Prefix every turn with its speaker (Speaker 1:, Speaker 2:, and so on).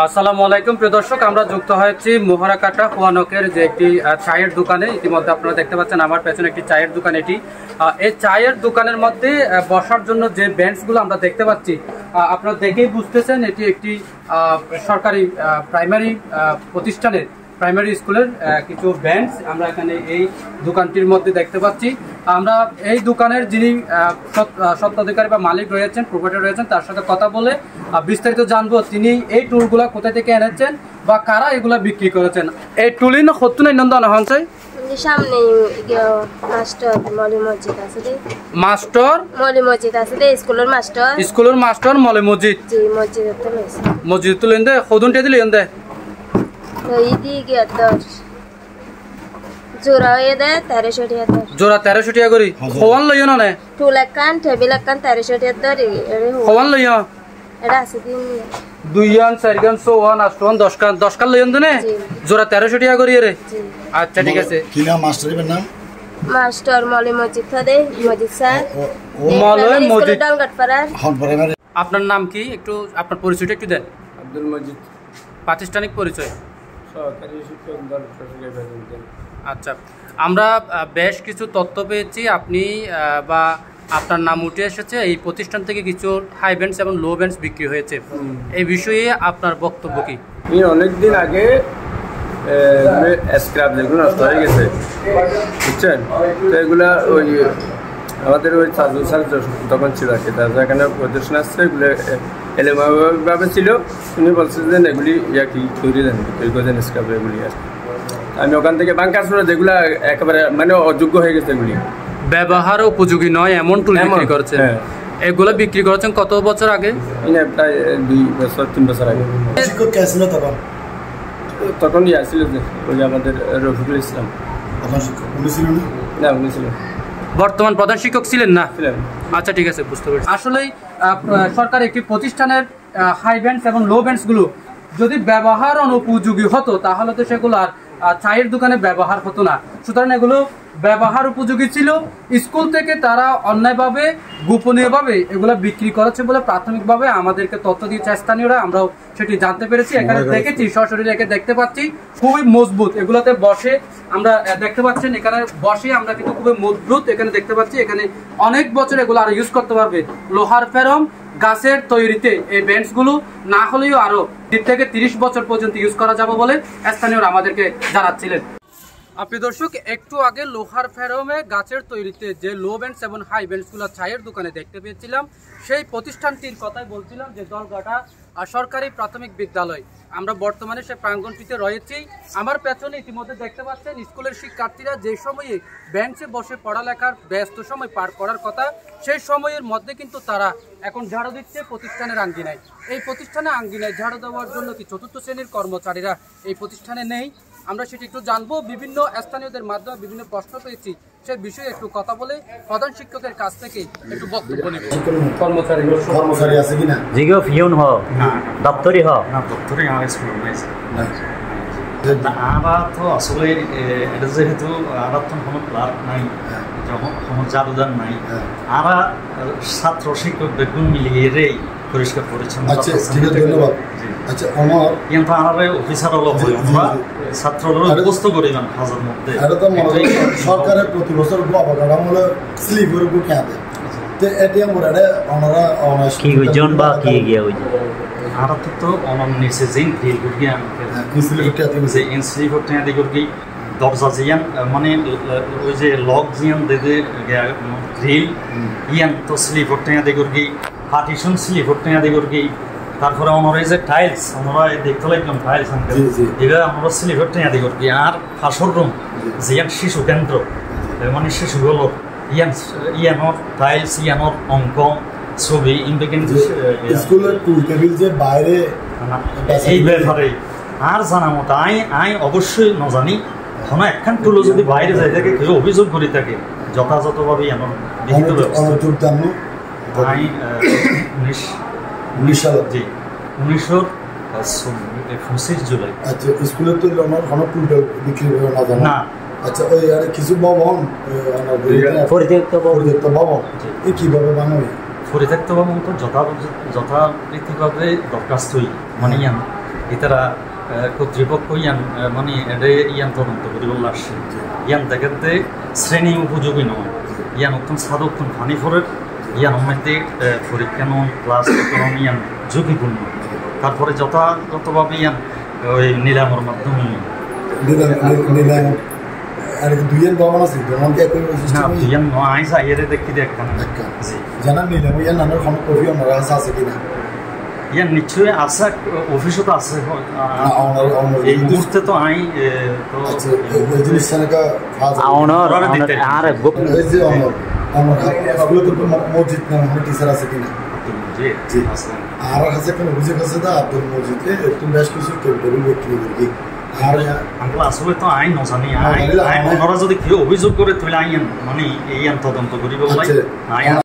Speaker 1: আসসালামু আলাইকুম প্রিয় দর্শক, আমরা যুক্ত হয়েছি মোহরাকাটা কোয়ানকের যে একটি চায়ের দোকানে। ইতিমধ্যে আপনারা দেখতে পাচ্ছেন আমার পেছনে একটি চায়ের দোকান। এটি এই চায়ের দোকানের মধ্যে বসার জন্য যে বেঞ্চগুলো আমরা দেখতে পাচ্ছি, আপনারা দেখেই বুঝতেছেন এটি একটি সরকারি প্রাইমারি প্রতিষ্ঠানের প্রাইমারি স্কুলের কিছু বেঞ্চ আমরা এখানে এই দোকানটির মধ্যে দেখতে পাচ্ছি। আমরা এই দোকানের যিনি স্বত্বাধিকারী বা মালিক রয়েছেন, প্রোপাইটার রয়েছেন, তার সাথে কথা বলে বিস্তারিত জানবো তিনি এই টুলগুলা কোথা থেকে এনেছেন বা কারা এগুলা বিক্রি করেছেন। এই টুলি না হতুন নন্দন হনসাই
Speaker 2: সামনে মাস্টার মলি মসজিদ আছে রে,
Speaker 1: মাস্টার
Speaker 2: মলি মসজিদ আছে রে, স্কুলের
Speaker 1: মাস্টার মলি মসজিদ
Speaker 2: জি মসজিদ তো লইছে
Speaker 1: মসজিদ তুলেন দে হদুন তে দিলেন দে
Speaker 2: ইদি গিয়া দর জোড়া হয়ে দে 1300 টাকা দর
Speaker 1: জোড়া 1300 টাকা করি খওয়ান লইও না
Speaker 2: টুলাকান টেবিলাকান 1300 টাকা দর
Speaker 1: খওয়ান লইও
Speaker 2: এটা আছে দিন
Speaker 1: দুইয়ান চারগান সোয়ান আষ্টন 10 কান লইন দনে জোড়া 1300 টাকা করি রে। আচ্ছা ঠিক আছে।
Speaker 3: কি নাম মাস্টারের নাম?
Speaker 2: মাস্টার মলি মসজিদ দে মসজিদ স্যার
Speaker 1: মলয় মসজিদ
Speaker 2: ডালগাটপাড়ার।
Speaker 1: আপনার নাম কি, একটু আপনার পরিচয়টা একটু দেন।
Speaker 4: আব্দুল মজিদ,
Speaker 1: প্রাতিষ্ঠানিক পরিচয়
Speaker 4: সহকারী শিক্ষক দল চট্টগ্রাম বিভাগ।
Speaker 1: আচ্ছা, আমরা বেশ কিছু তথ্য পেয়েছি, আপনি বা আপনার নাম উঠে এসেছে এই প্রতিষ্ঠান থেকে কিছু হাই ব্যান্ডস এবং লো ব্যান্ডস বিক্রি হয়েছে। এই বিষয়ে আপনার বক্তব্য কি?
Speaker 4: অনেকদিন আগে স্ক্র্যাপ যেগুলো নষ্ট হয়ে গেছে, বুঝছেন, তো এগুলা ওই আমাদের ওই চার্জুল স্যার তখন ছিল আর কি, তার এখানে প্রদর্শন আসছে, এগুলো এলোভাবে ছিল। উনি বলছে যে এগুলি কি তৈরি দেন, তৈরি করে দেন স্ক্র্যাপ এগুলি। আর আমি ওখান থেকে বাঙ্কার শুনে যেগুলো একেবারে মানে অযোগ্য হয়ে গেছে, এগুলি
Speaker 1: ব্যবহার উপযোগী নয় এমন টুল বিক্রি করছেন। এগুলো বিক্রি করেছেন কত বছর আগে?
Speaker 4: প্রায় 2-3 বছর আগে।
Speaker 3: শিক্ষক কে ছিল তখন?
Speaker 4: তখন আসছিল যে ওই আমাদের রফিকুল ইসলাম।
Speaker 3: প্রধান শিক্ষক উনি ছিল না?
Speaker 4: উনি ছিলেন।
Speaker 1: বর্তমান প্রধান শিক্ষক ছিলেন না?
Speaker 4: ছিলেন।
Speaker 1: আচ্ছা ঠিক আছে, বুঝতে পারছি। আসলেই সরকার একটি প্রতিষ্ঠানের হাই ব্যান্ডস এবং লো ব্যান্ডসগুলো যদি ব্যবহার অনুপযোগী হতো তাহলে তো সেগুলো আর চায়ের দোকানে ব্যবহার হতো না। সুতরাং এগুলো ব্যবহার উপযোগী ছিল। স্কুল থেকে তারা অন্যায়ভাবে গোপনীয়ভাবে এগুলো বিক্রি করেছে বলে প্রাথমিকভাবে আমাদেরকে তথ্য দিয়েছে স্থানীয়রা, আমরাও সেটি জানতে পেরেছি। এখানে দেখেছি, সশরীরে একে দেখতে পাচ্ছি, খুবই মজবুত। এগুলোতে বসে আমরা দেখতে পাচ্ছেন, এখানে বসে আমরা কিন্তু খুবই মজবুত এখানে দেখতে পাচ্ছি। এখানে অনেক বছর এগুলো আরো ইউজ করতে পারবে। লোহার ফেরম গাছের তৈরিতে এই বেঞ্চগুলো না হলেও আরো 30 থেকে 30 বছর পর্যন্ত ইউজ করা যাবে বলে স্থানীয়রা আমাদেরকে জানাচ্ছিলেন। আপনি দর্শক, একটু আগে লোহার ফেরমে গাছের তৈরিতে যে লো বেঞ্চ এবং হাই বেঞ্চগুলো চায়ের দোকানে দেখতে পেয়েছিলাম, সেই প্রতিষ্ঠানটির কথাই বলছিলাম যে দলগাটা সরকারি প্রাথমিক বিদ্যালয়। আমরা বর্তমানে সে প্রাঙ্গণটিতে রয়েছি। আমার পেছনে ইতিমধ্যে দেখতে পাচ্ছেন স্কুলের শিক্ষার্থীরা যে সময়ে বেঞ্চে বসে পড়ালেখার ব্যস্ত সময় পার করার কথা, সেই সময়ের মধ্যে কিন্তু তারা এখন ঝাড়ু দিচ্ছে প্রতিষ্ঠানের আঙ্গিনায়। এই প্রতিষ্ঠানে আঙ্গিনায় ঝাড়ু দেওয়ার জন্য কি চতুর্থ শ্রেণীর কর্মচারীরা এই প্রতিষ্ঠানে নেই? আমরা সেটি একটু জানবো। বিভিন্ন স্থানীয়দের মাধ্যমে বিভিন্ন প্রশ্ন পেয়েছি, সে বিষয়ে একটু কথা বলে প্রধান শিক্ষকের কাছ থেকে একটু বক্তব্য নেব।
Speaker 3: কর্মচারী আছে কিনা?
Speaker 5: জিগো ফিউন হ দপ্তরি হ
Speaker 6: না দপ্তরি আমার স্কুল নাই আমরা তো আসলে এটা যেহেতু আমরা তো কোনো ক্লার্ক নাই, যখন কোনো জাদুদার নাই, আমরা ছাত্র শিক্ষক বেগুন মিলিয়ে রেই পরিষ্কার পরিচ্ছন্ন।
Speaker 3: আচ্ছা ঠিক আছে, ধন্যবাদ। আচ্ছা আমার
Speaker 6: কিন্তু আমরা অফিসার হলো আমরা ছাত্ররা ব্যবস্থা করি না হাজার মধ্যে।
Speaker 3: এটা তো সরকারের প্রতি বছর অবকাঠামো স্লিপের উপর খেয়াতে তো এটিএম ওরা ওনারা
Speaker 5: কি হইজন বা কি গিয়া হইজন
Speaker 6: আমরা তো অনম নিচে জিন ফিল করি যে ইনস্লিপ করতে দেখি দরজা জিয়ান মানে ওই যে লক জিয়ান দেদে গ্রিল ইয়ান তো স্লিপ করতে দেখি পার্টিশন স্লিপ করতে দেখি। তারপরে ওনারা এই যে টাইলস ওনারা দেখতে লাগলাম টাইলস এগুলো আমরা স্লিপ করতে দেখি। আর ফাঁসর রুম জিয়ান শিশু কেন্দ্র মানে শিশুগুলো ইয়ানোর টাইলস ইয়ানোর অঙ্ক ছবি কিন্তু কিন্তু
Speaker 3: স্কুলের টুল টেবিল যে বাইরে
Speaker 6: এই ব্যাপারে আর জানা মতো আই অবশ্যই ন জানি কোনো একখান টুলো যদি বাইরে যায় থাকে কেউ অভিযোগ করে থাকে যথাযথভাবে এমন লিখিত ব্যবস্থা। আই 1925 জুলাই।
Speaker 3: আচ্ছা স্কুলের তো কোনো টুল বিক্রি না। আচ্ছা ওই আর কিছু ভবন পরিত্যক্ত ভবন কিভাবে বানাবে?
Speaker 6: পরিত্যক্ত ভবন তো যথারীতিভাবে দরখাস্তই মানে ইতারা কর্তৃপক্ষ ইয়ান মানে এটা ইয়ান তদন্ত করি বলে আসছে ইয়ান দেখাতে শ্রেণী উপযোগী নয় ইয়ান উত্তম সাদ উত্তম ফানি ফরের ইয়ান মধ্যে পরীক্ষা নন ক্লাস করন ইয়ান ঝুঁকিপূর্ণ তারপরে যথাযথভাবে ইয়ান ওই নিলামের মাধ্যমে
Speaker 3: নিলাম আর দুইয়ের ভবন আছে ভবনকে একই সিস্টেম
Speaker 6: ইয়ান নয় আইসা এরে দেখি দেখেন জি
Speaker 3: জানা নিলাম ইয়ান নামের কোনো কপি আমার কাছে আছে কিনা
Speaker 6: ইয়ান নিশ্চয়ই আছে অফিসও তো আছে এই মুহূর্তে তো আই তো
Speaker 3: এই জিনিসটাকে
Speaker 5: আর
Speaker 3: এই যে আমার স্কুলে তো মসজিদ নামে টিচার আছে কিনা
Speaker 6: জি আছে
Speaker 3: আর আছে কোনো অভিযোগ আছে দা আব্দুল মসজিদে একটু বেশ কিছু টেবিল ব্যক্তি দেখি আর
Speaker 6: আমরা আসলে তো আইন নজানি আইন ওনারা যদি কেউ অভিযোগ করে তুলে আইন মানে এই তদন্ত করি বলাই আইন